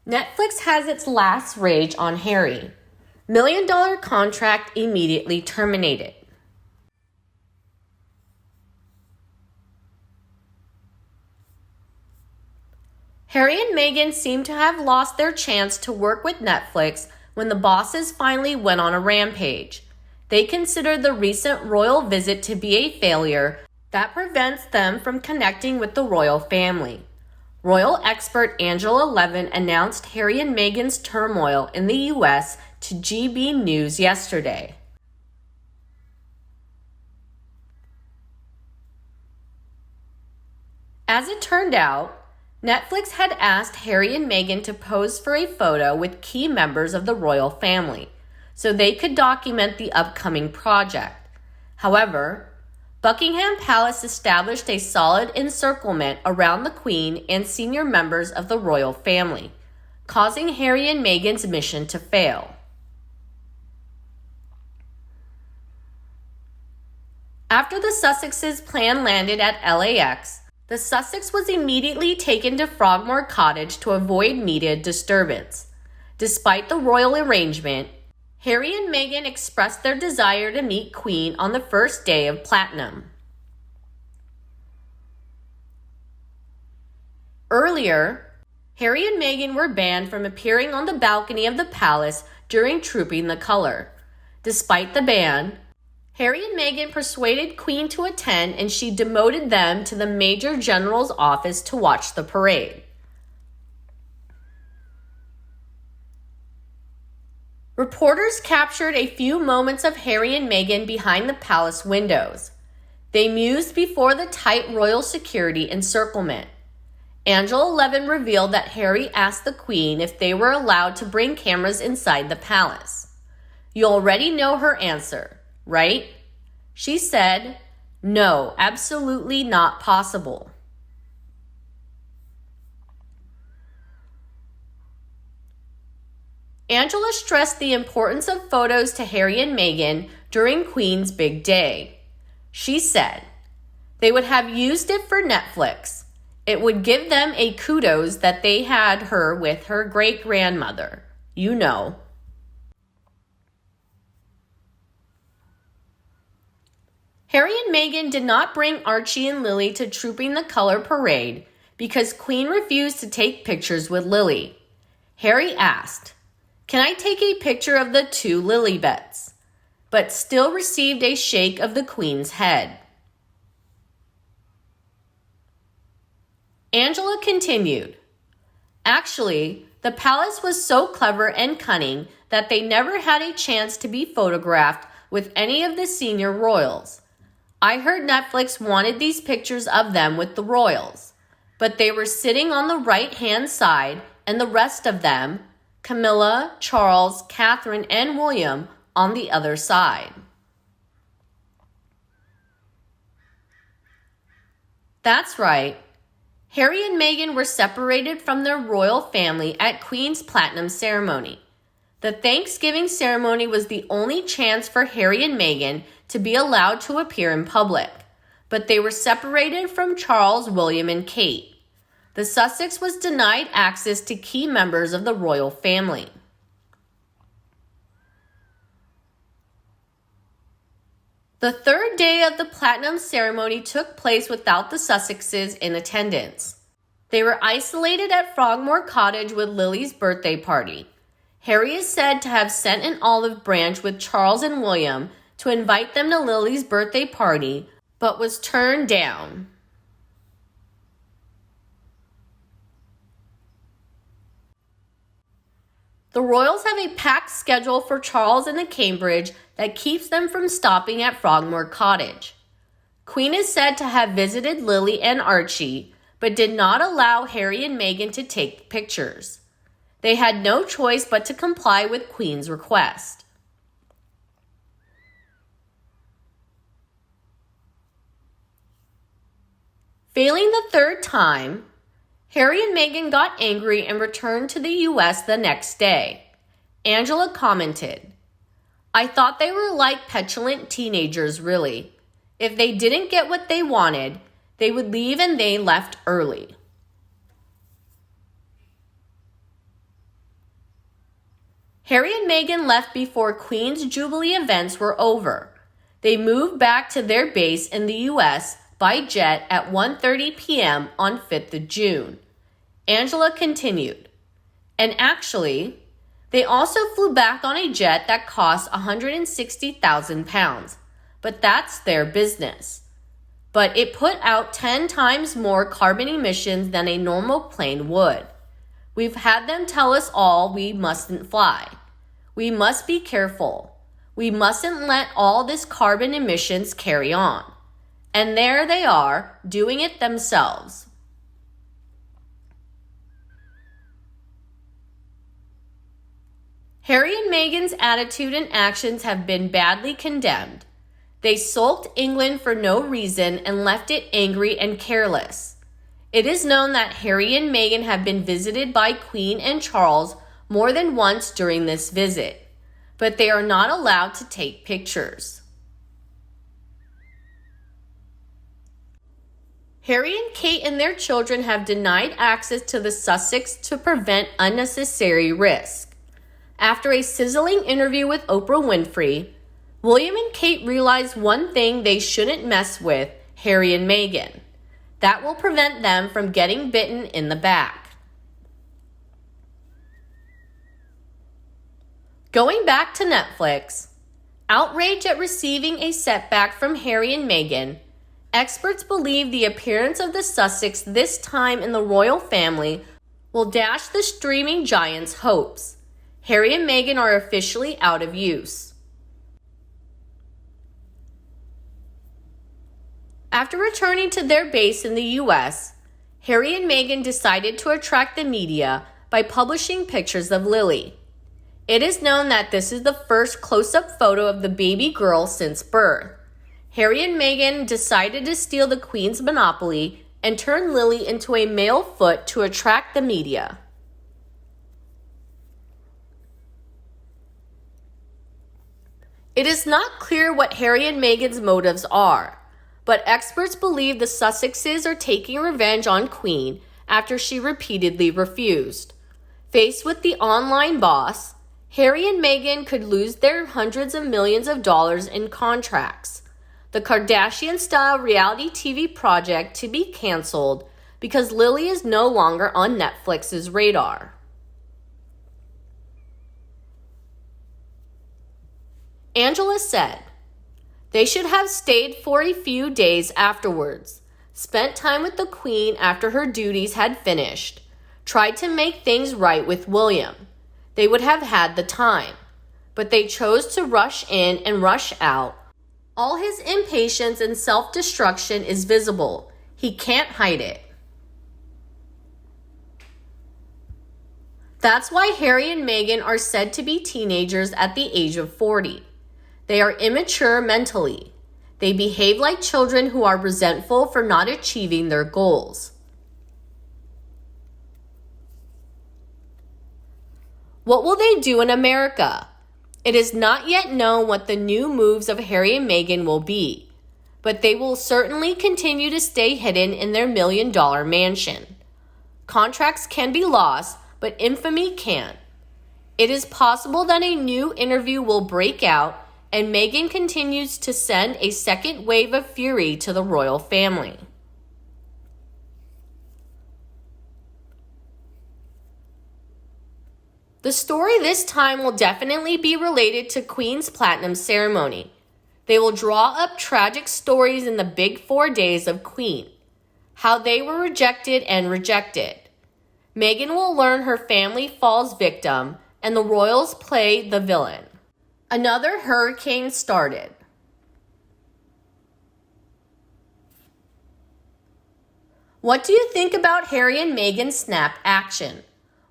Netflix has its last rage on Harry. $1 million contract immediately terminated. Harry and Meghan seem to have lost their chance to work with Netflix when the bosses finally went on a rampage. They considered the recent royal visit to be a failure that prevents them from connecting with the royal family. Royal expert Angela Levin announced Harry and Meghan's turmoil in the U.S. to GB News yesterday. As it turned out, Netflix had asked Harry and Meghan to pose for a photo with key members of the royal family so they could document the upcoming project. However, Buckingham Palace established a solid encirclement around the Queen and senior members of the royal family, causing Harry and Meghan's mission to fail. After the Sussexes' plan landed at LAX, the Sussex was immediately taken to Frogmore Cottage to avoid media disturbance. Despite the royal arrangement, Harry and Meghan expressed their desire to meet Queen on the first day of Platinum. Earlier, Harry and Meghan were banned from appearing on the balcony of the palace during Trooping the Color. Despite the ban, Harry and Meghan persuaded Queen to attend, and she demoted them to the Major General's office to watch the parade. Reporters captured a few moments of Harry and Meghan behind the palace windows. They mused before the tight royal security encirclement. Angela Levin revealed that Harry asked the Queen if they were allowed to bring cameras inside the palace. You already know her answer, right? She said, "No, absolutely not possible." Angela stressed the importance of photos to Harry and Meghan during Queen's big day. She said, "They would have used it for Netflix. It would give them a kudos that they had her with her great-grandmother. You know." Harry and Meghan did not bring Archie and Lily to Trooping the Color parade because Queen refused to take pictures with Lily. Harry asked, "Can I take a picture of the two Lilybets?" but still received a shake of the Queen's head. Angela continued, "Actually, the palace was so clever and cunning that they never had a chance to be photographed with any of the senior royals. I heard Netflix wanted these pictures of them with the royals, but they were sitting on the right-hand side and the rest of them, Camilla, Charles, Catherine, and William, on the other side." That's right. Harry and Meghan were separated from their royal family at Queen's Platinum ceremony. The Thanksgiving ceremony was the only chance for Harry and Meghan to be allowed to appear in public, but they were separated from Charles, William, and Kate. The Sussex was denied access to key members of the royal family. The third day of the Platinum ceremony took place without the Sussexes in attendance. They were isolated at Frogmore Cottage with Lily's birthday party. Harry is said to have sent an olive branch with Charles and William to invite them to Lily's birthday party, but was turned down. The royals have a packed schedule for Charles and the Cambridge that keeps them from stopping at Frogmore Cottage. Queen is said to have visited Lily and Archie, but did not allow Harry and Meghan to take pictures. They had no choice but to comply with Queen's request. Failing the third time, Harry and Meghan got angry and returned to the U.S. the next day. Angela commented, "I thought they were like petulant teenagers, really. If they didn't get what they wanted, they would leave, and they left early." Harry and Meghan left before Queen's Jubilee events were over. They moved back to their base in the U.S. by jet at 1:30 p.m. on 5th of June. Angela continued. And actually, they also flew back on a jet that cost £160,000, but that's their business. But it put out 10 times more carbon emissions than a normal plane would. We've had them tell us all we mustn't fly. We must be careful. We mustn't let all this carbon emissions carry on. And there they are, doing it themselves. Harry and Meghan's attitude and actions have been badly condemned. They sulked England for no reason and left it angry and careless. It is known that Harry and Meghan have been visited by Queen and Charles more than once during this visit, but they are not allowed to take pictures. Harry and Kate and their children have denied access to the Sussex to prevent unnecessary risk. After a sizzling interview with Oprah Winfrey, William and Kate realized one thing they shouldn't mess with Harry and Meghan. That will prevent them from getting bitten in the back. Going back to Netflix, outrage at receiving a setback from Harry and Meghan, experts believe the appearance of the Sussex this time in the royal family will dash the streaming giant's hopes. Harry and Meghan are officially out of use. After returning to their base in the U.S., Harry and Meghan decided to attract the media by publishing pictures of Lily. It is known that this is the first close-up photo of the baby girl since birth. Harry and Meghan decided to steal the Queen's monopoly and turn Lily into a male foot to attract the media. It is not clear what Harry and Meghan's motives are, but experts believe the Sussexes are taking revenge on Queen after she repeatedly refused. Faced with the online boss, Harry and Meghan could lose their hundreds of millions of dollars in contracts. The Kardashian-style reality TV project to be canceled because Lily is no longer on Netflix's radar. Angela said, "They should have stayed for a few days afterwards, spent time with the Queen after her duties had finished, tried to make things right with William. They would have had the time, but they chose to rush in and rush out. All his impatience and self-destruction is visible. He can't hide it." That's why Harry and Meghan are said to be teenagers at the age of 40. They are immature mentally. They behave like children who are resentful for not achieving their goals. What will they do in America? It is not yet known what the new moves of Harry and Meghan will be, but they will certainly continue to stay hidden in their million-dollar mansion. Contracts can be lost, but infamy can't. It is possible that a new interview will break out and Meghan continues to send a second wave of fury to the royal family. The story this time will definitely be related to Queen's Platinum ceremony. They will draw up tragic stories in the big 4 days of Queen, how they were rejected and rejected. Meghan will learn her family falls victim and the royals play the villain. Another hurricane started. What do you think about Harry and Meghan's snap action?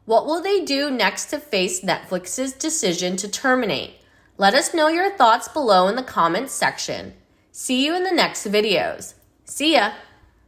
What will they do next to face Netflix's decision to terminate? Let us know your thoughts below in the comments section. See you in the next videos. See ya!